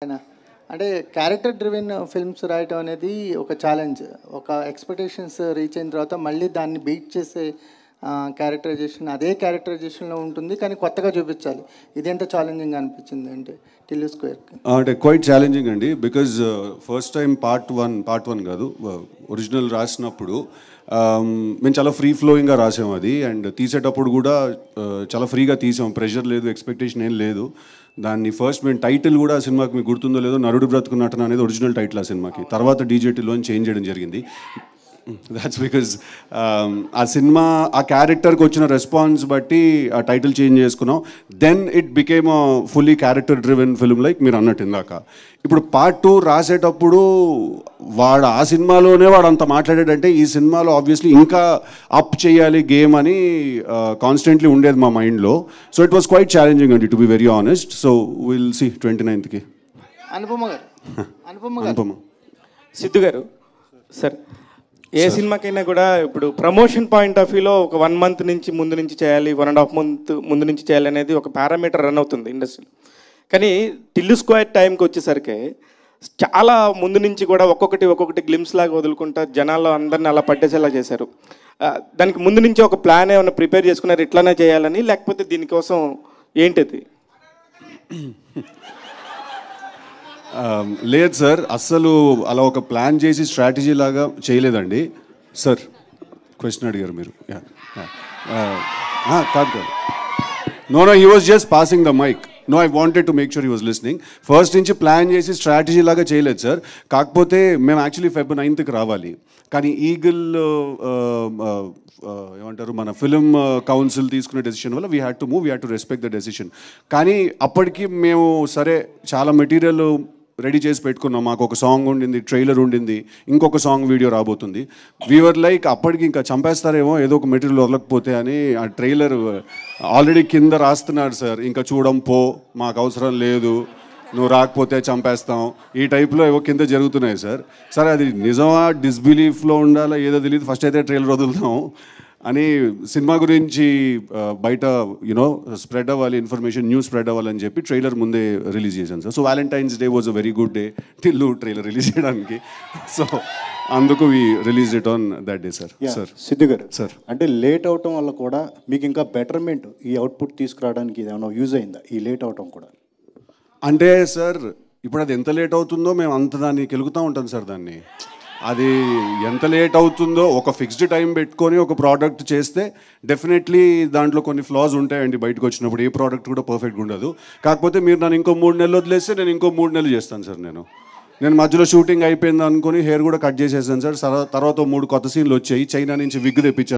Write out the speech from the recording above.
అయినా అంటే character driven films రాయటం అనేది ఒక ఛాలెంజ్. ఒక ఎక్స్‌పెక్టేషన్స్ రీచ్ అయిన తర్వాత మళ్ళీ దాన్ని బీట్ చేసే క్యారెక్టరైజేషన్ అదే క్యారెక్టరైజేషన్‌లో ఉంటుంది. కానీ కొత్తగా చూపించాలి. ఇదెంత ఛాలెంజింగ్‌గా అనిపించింది అంటే 'టిల్లు స్క్వేర్‌కి'? అంటే క్వైట్ ఛాలెంజింగ్ అండి. Because first time part one కాదు, ఒరిజినల్ రాసినప్పుడు మేము చాలా ఫ్రీ ఫ్లోయింగ్గా రాసాం అది. అండ్ తీసేటప్పుడు కూడా చాలా ఫ్రీగా తీసాం, ప్రెషర్ లేదు, ఎక్స్పెక్టేషన్ ఏం లేదు. దాన్ని ఫస్ట్ మేము టైటిల్ కూడా ఆ సినిమాకి మీకు గుర్తుందో లేదో, నరుడు బ్రతుకు నటన అనేది ఒరిజినల్ టైటిల్ ఆ సినిమాకి. తర్వాత డీజేటీలోని చేంజ్ చేయడం జరిగింది. దాట్స్ బికాజ్ ఆ సినిమా ఆ క్యారెక్టర్కి వచ్చిన రెస్పాన్స్ బట్టి ఆ టైటిల్ చేంజ్ చేసుకున్నాం. Then it became a fully character driven film like మీరు అన్నట్టు ఇందాక. ఇప్పుడు పార్ట్ 2 రాసేటప్పుడు వాడు ఆ సినిమాలోనే వాడు అంత మాట్లాడాడంటే ఈ సినిమాలో ఆబ్వియస్లీ ఇంకా అప్ చేయాలి గేమ్ అని కాన్స్టెంట్లీ ఉండేది మా మైండ్లో. So it was quite challenging అండి, to be very honest. So will see 29th. Anupama Siddhu garu sir, ఏ సినిమాకైనా కూడా ఇప్పుడు ప్రమోషన్ పాయింట్ ఆఫ్ వ్యూలో ఒక 1 month నుంచి ముందు నుంచి చేయాలి, 1.5 month ముందు నుంచి చేయాలి అనేది ఒక పారామీటర్ రన్ అవుతుంది ఇండస్ట్రీలో. కానీ టిల్లు స్క్వేర్ టైంకి వచ్చేసరికి చాలా ముందు నుంచి కూడా ఒక్కొక్కటి గ్లిమ్స్ లాగా వదులుకుంటా జనాల్లో అందరిని అలా పట్టేసేలా చేశారు. దానికి ముందు నుంచి ఒక ప్లాన్ ఏమైనా ప్రిపేర్ చేసుకున్నారు ఇట్లానే చేయాలని, లేకపోతే దీనికోసం ఏంటిది? లేదు సార్, అస్సలు అలా ఒక ప్లాన్ చేసి స్ట్రాటజీ లాగా చేయలేదండి సార్. క్వశ్చన్ అడిగారు మీరు. కాదు, no he was just passing the mic. No, I wanted to make sure he was listening. First నుంచి ప్లాన్ చేసి స్ట్రాటజీ లాగా చేయలేదు సార్. కాకపోతే మేము యాక్చువల్లీ Feb 9th రావాలి. కానీ ఈగిల్ ఏమంటారు, మన ఫిల్మ్ కౌన్సిల్ తీసుకునే డెసిషన్ వల్ల we had to move, we had to respect the decision. కానీ అప్పటికి మేము సరే చాలా మెటీరియల్ రెడీ చేసి పెట్టుకున్నాం. మాకు ఒక సాంగ్ ఉండింది, ట్రైలర్ ఉండింది, ఇంకొక సాంగ్ వీడియో రాబోతుంది. వీవర్ లైక్ అప్పటికి ఇంకా చంపేస్తారేమో ఏదో ఒక మెటీరియల్ వదలకపోతే అని. ఆ ట్రైలర్ ఆల్రెడీ కింద రాస్తున్నారు సార్, ఇంకా చూడం పో, మాకు అవసరం లేదు, నువ్వు రాకపోతే చంపేస్తాం, ఈ టైప్లో ఏవో కింద జరుగుతున్నాయి సార్. సరే అది నిజమా డిస్బిలీఫ్లో ఉండాలా ఏదో తెలియదు, ఫస్ట్ అయితే ట్రైలర్ వదులుతాం అని సినిమా గురించి బయట స్ప్రెడ్ అవ్వాలి, ఇన్ఫర్మేషన్ న్యూస్ స్ప్రెడ్ అవ్వాలని చెప్పి ట్రైలర్ ముందే రిలీజ్ చేశాను sir. So Valentine's day was a very good day Tillu trailer release చేయడానికి. సో అందుకు we release it on that day sir. Sir Siddhu garu sir, అంటే లేట్ అవటం వల్ల కూడా మీకు ఇంకా బెటర్మెంట్ ఈ అవుట్పుట్ తీసుకురావడానికి ఏమైనా యూజ్ అయిందా ఈ లేట్ అవటం కూడా? అంటే సార్ ఇప్పుడు అది ఎంత లేట్ అవుతుందో మేము అంత దాన్ని కెలుగుతూ ఉంటాం సార్. దాన్ని అది ఎంత లేట్ అవుతుందో ఒక ఫిక్స్డ్ టైం పెట్టుకొని ఒక ప్రోడక్ట్ చేస్తే డెఫినెట్లీ దాంట్లో కొన్ని ఫ్లాస్ ఉంటాయండి. బయటకు వచ్చినప్పుడు ఏ ప్రోడక్ట్ కూడా పర్ఫెక్ట్గా ఉండదు. కాకపోతే మీరు నన్ను ఇంకో 3 నెలలు వదిలేస్తే నేను ఇంకో 3 నెలలు చేస్తాను సార్. నేను మధ్యలో షూటింగ్ అయిపోయింది అనుకుని హెయిర్ కూడా కట్ చేసేసాను సార్. తర్వాత 3 కొత్త సీన్లు వచ్చాయి. చైనా నుంచి విగ్ తెప్పించాను.